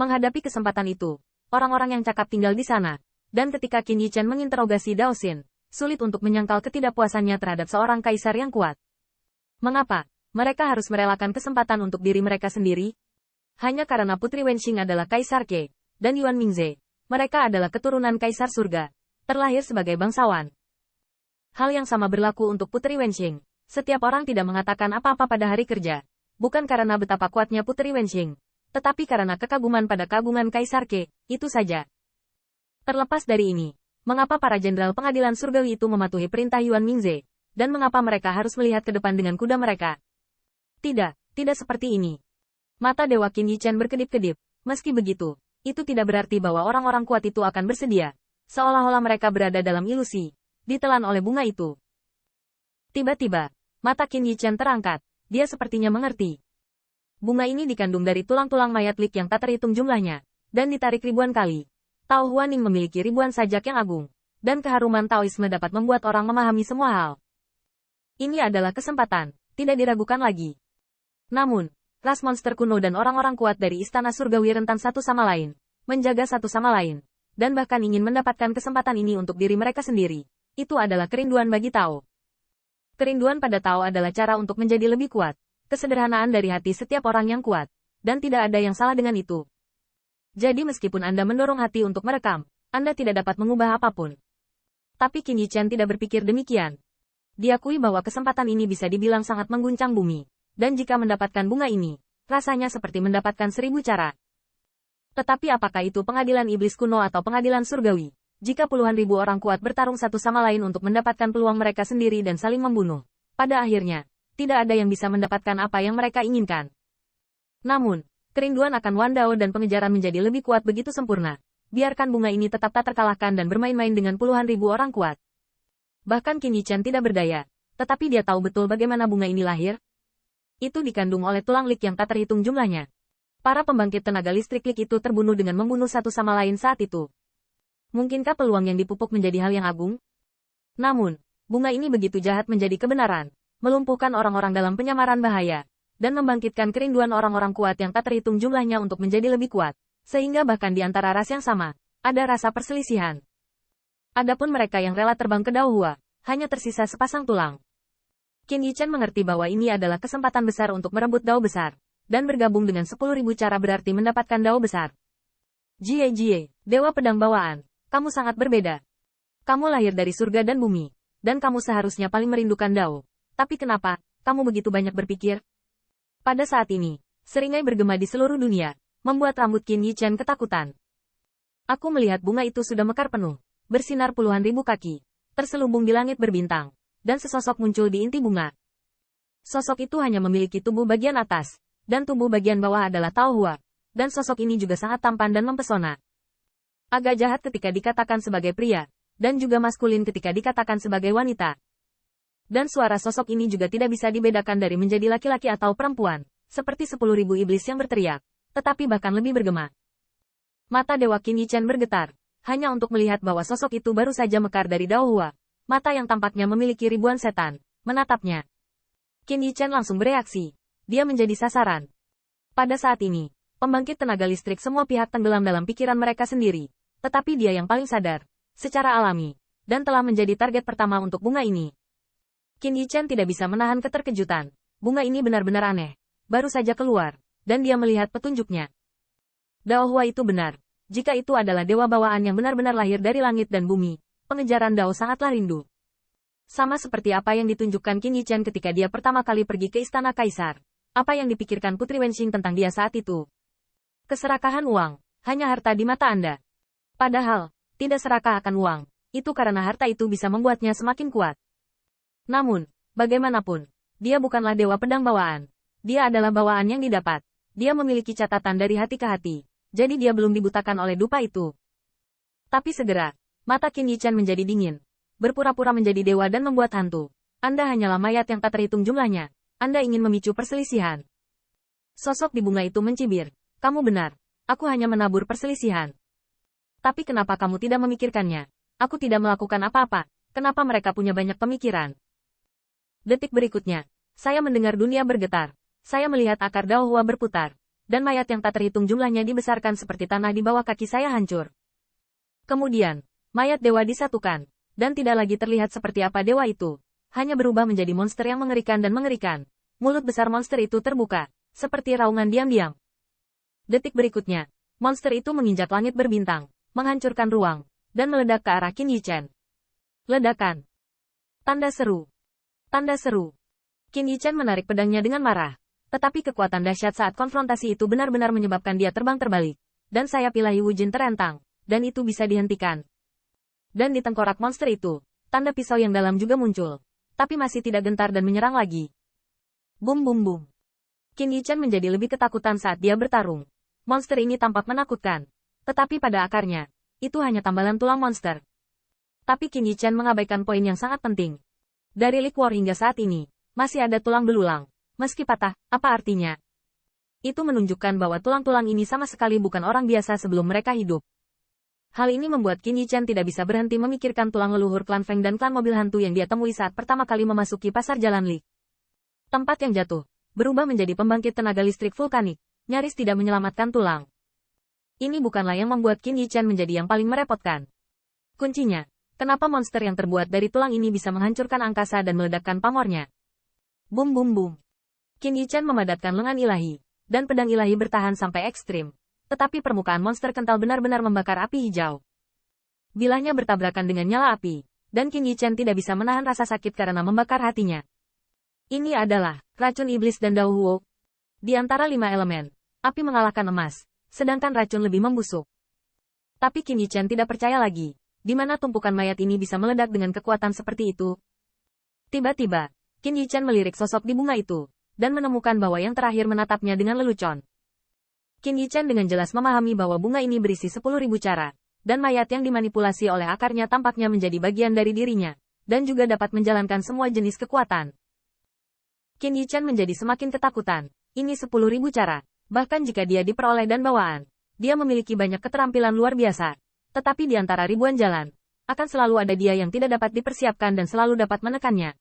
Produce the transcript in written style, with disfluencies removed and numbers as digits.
Menghadapi kesempatan itu, orang-orang yang cakap tinggal di sana. Dan ketika Qin Yichen menginterogasi Dao Xin, sulit untuk menyangkal ketidakpuasannya terhadap seorang kaisar yang kuat. Mengapa mereka harus merelakan kesempatan untuk diri mereka sendiri? Hanya karena Putri Wenxing adalah Kaisar Qi, dan Yuan Mingze. Mereka adalah keturunan Kaisar Surga, terlahir sebagai bangsawan. Hal yang sama berlaku untuk Putri Wenxing. Setiap orang tidak mengatakan apa-apa pada hari kerja, bukan karena betapa kuatnya Putri Wenxing, tetapi karena kekaguman pada kagungan Kaisar Qi, itu saja. Terlepas dari ini, mengapa para jenderal pengadilan surgawi itu mematuhi perintah Yuan Mingze, dan mengapa mereka harus melihat ke depan dengan kuda mereka? Tidak seperti ini. Mata Dewa Qin Yichen berkedip-kedip. Meski begitu, itu tidak berarti bahwa orang-orang kuat itu akan bersedia. Seolah-olah mereka berada dalam ilusi, ditelan oleh bunga itu. Tiba-tiba, mata Qin Yichen terangkat. Dia sepertinya mengerti. Bunga ini dikandung dari tulang-tulang mayat Lik yang tak terhitung jumlahnya, dan ditarik ribuan kali. Tao Huaning memiliki ribuan sajak yang agung, dan keharuman Taoisme dapat membuat orang memahami semua hal. Ini adalah kesempatan, tidak diragukan lagi. Namun, ras monster kuno dan orang-orang kuat dari Istana Surgawi rentan satu sama lain, menjaga satu sama lain, dan bahkan ingin mendapatkan kesempatan ini untuk diri mereka sendiri. Itu adalah kerinduan bagi Tao. Kerinduan pada Tao adalah cara untuk menjadi lebih kuat, kesederhanaan dari hati setiap orang yang kuat, dan tidak ada yang salah dengan itu. Jadi meskipun Anda mendorong hati untuk merekam, Anda tidak dapat mengubah apapun. Tapi Qin Yichen tidak berpikir demikian. Diakui bahwa kesempatan ini bisa dibilang sangat mengguncang bumi. Dan jika mendapatkan bunga ini, rasanya seperti mendapatkan 1000 cara. Tetapi apakah itu pengadilan iblis kuno atau pengadilan surgawi? Jika puluhan ribu orang kuat bertarung satu sama lain untuk mendapatkan peluang mereka sendiri dan saling membunuh, pada akhirnya, tidak ada yang bisa mendapatkan apa yang mereka inginkan. Namun, kerinduan akan Wan Dao dan pengejaran menjadi lebih kuat begitu sempurna. Biarkan bunga ini tetap tak terkalahkan dan bermain-main dengan puluhan ribu orang kuat. Bahkan Qin Yichen tidak berdaya, tetapi dia tahu betul bagaimana bunga ini lahir. Itu dikandung oleh tulang Lik yang tak terhitung jumlahnya. Para pembangkit tenaga listrik Lik itu terbunuh dengan membunuh satu sama lain saat itu. Mungkinkah peluang yang dipupuk menjadi hal yang agung? Namun, bunga ini begitu jahat menjadi kebenaran, melumpuhkan orang-orang dalam penyamaran bahaya, dan membangkitkan kerinduan orang-orang kuat yang tak terhitung jumlahnya untuk menjadi lebih kuat, sehingga bahkan di antara ras yang sama, ada rasa perselisihan. Adapun mereka yang rela terbang ke Dao Hua, hanya tersisa sepasang tulang. Qin Yichen mengerti bahwa ini adalah kesempatan besar untuk merebut Dao besar, dan bergabung dengan 10.000 cara berarti mendapatkan Dao besar. Jie, Dewa Pedang Bawaan, kamu sangat berbeda. Kamu lahir dari surga dan bumi, dan kamu seharusnya paling merindukan Dao. Tapi kenapa, kamu begitu banyak berpikir? Pada saat ini, seringai bergema di seluruh dunia, membuat rambut Qin Yichen ketakutan. Aku melihat bunga itu sudah mekar penuh, bersinar puluhan ribu kaki, terselubung di langit berbintang. Dan sesosok muncul di inti bunga. Sosok itu hanya memiliki tubuh bagian atas, dan tubuh bagian bawah adalah Tao Hua, dan sosok ini juga sangat tampan dan mempesona. Agak jahat ketika dikatakan sebagai pria, dan juga maskulin ketika dikatakan sebagai wanita. Dan suara sosok ini juga tidak bisa dibedakan dari menjadi laki-laki atau perempuan, seperti 10.000 iblis yang berteriak, tetapi bahkan lebih bergema. Mata Dewa Qin Yichen bergetar, hanya untuk melihat bahwa sosok itu baru saja mekar dari Dao Hua. Mata yang tampaknya memiliki ribuan setan, menatapnya. Qin Yichen langsung bereaksi. Dia menjadi sasaran. Pada saat ini, pembangkit tenaga listrik semua pihak tenggelam dalam pikiran mereka sendiri. Tetapi dia yang paling sadar, secara alami, dan telah menjadi target pertama untuk bunga ini. Qin Yichen tidak bisa menahan keterkejutan. Bunga ini benar-benar aneh. Baru saja keluar, dan dia melihat petunjuknya. Dao Hua itu benar. Jika itu adalah dewa bawaan yang benar-benar lahir dari langit dan bumi, pengejaran Dao sangatlah rindu. Sama seperti apa yang ditunjukkan Qin Yichen ketika dia pertama kali pergi ke Istana Kaisar. Apa yang dipikirkan Putri Wenxing tentang dia saat itu? Keserakahan uang, hanya harta di mata Anda. Padahal, tidak serakah akan uang, itu karena harta itu bisa membuatnya semakin kuat. Namun, bagaimanapun, dia bukanlah dewa pedang bawaan. Dia adalah bawaan yang didapat. Dia memiliki catatan dari hati ke hati, jadi dia belum dibutakan oleh dupa itu. Tapi segera, mata Qin Yichen menjadi dingin. Berpura-pura menjadi dewa dan membuat hantu. Anda hanyalah mayat yang tak terhitung jumlahnya. Anda ingin memicu perselisihan. Sosok di bunga itu mencibir. Kamu benar. Aku hanya menabur perselisihan. Tapi kenapa kamu tidak memikirkannya? Aku tidak melakukan apa-apa. Kenapa mereka punya banyak pemikiran? Detik berikutnya, saya mendengar dunia bergetar. Saya melihat akar Dao Hua berputar. dan mayat yang tak terhitung jumlahnya dibesarkan seperti tanah di bawah kaki saya hancur. Kemudian, mayat dewa disatukan, dan tidak lagi terlihat seperti apa dewa itu, hanya berubah menjadi monster yang mengerikan dan mengerikan. Mulut besar monster itu terbuka, seperti raungan diam-diam. Detik berikutnya, monster itu menginjak langit berbintang, menghancurkan ruang, dan meledak ke arah Qin Yichen. Ledakan. Tanda seru. Tanda seru. Qin Yichen menarik pedangnya dengan marah. Tetapi kekuatan dahsyat saat konfrontasi itu benar-benar menyebabkan dia terbang terbalik. Dan sayap ilahi Wujin terentang. Dan itu bisa dihentikan. Dan di tengkorak monster itu, tanda pisau yang dalam juga muncul. Tapi masih tidak gentar dan menyerang lagi. Bum bum bum. Qin Yichen menjadi lebih ketakutan saat dia bertarung. Monster ini tampak menakutkan. Tetapi pada akarnya, itu hanya tambalan tulang monster. Tapi Qin Yichen mengabaikan poin yang sangat penting. Dari liquor hingga saat ini, masih ada tulang belulang. Meski patah, apa artinya? Itu menunjukkan bahwa tulang-tulang ini sama sekali bukan orang biasa sebelum mereka hidup. Hal ini membuat Qin Yichen tidak bisa berhenti memikirkan tulang leluhur klan Feng dan klan mobil hantu yang dia temui saat pertama kali memasuki pasar Jalan Li. Tempat yang jatuh, berubah menjadi pembangkit tenaga listrik vulkanik, nyaris tidak menyelamatkan tulang. Ini bukanlah yang membuat Qin Yichen menjadi yang paling merepotkan. Kuncinya, kenapa monster yang terbuat dari tulang ini bisa menghancurkan angkasa dan meledakkan pamornya? Bum bum bum. Qin Yichen memadatkan lengan ilahi, dan pedang ilahi bertahan sampai ekstrim. Tetapi permukaan monster kental benar-benar membakar api hijau. Bilahnya bertabrakan dengan nyala api, dan Qin Yichen tidak bisa menahan rasa sakit karena membakar hatinya. Ini adalah racun iblis dan Dao Huo. Di antara 5 elemen, api mengalahkan emas, sedangkan racun lebih membusuk. Tapi Qin Yichen tidak percaya lagi, di mana tumpukan mayat ini bisa meledak dengan kekuatan seperti itu. Tiba-tiba, Qin Yichen melirik sosok di bunga itu, dan menemukan bahwa yang terakhir menatapnya dengan lelucon. Qin Yichen dengan jelas memahami bahwa bunga ini berisi 10.000 cara, dan mayat yang dimanipulasi oleh akarnya tampaknya menjadi bagian dari dirinya, dan juga dapat menjalankan semua jenis kekuatan. Qin Yichen menjadi semakin ketakutan. Ini 10.000 cara, bahkan jika dia diperoleh dan bawaan, dia memiliki banyak keterampilan luar biasa. Tetapi di antara ribuan jalan, akan selalu ada dia yang tidak dapat dipersiapkan dan selalu dapat menekannya.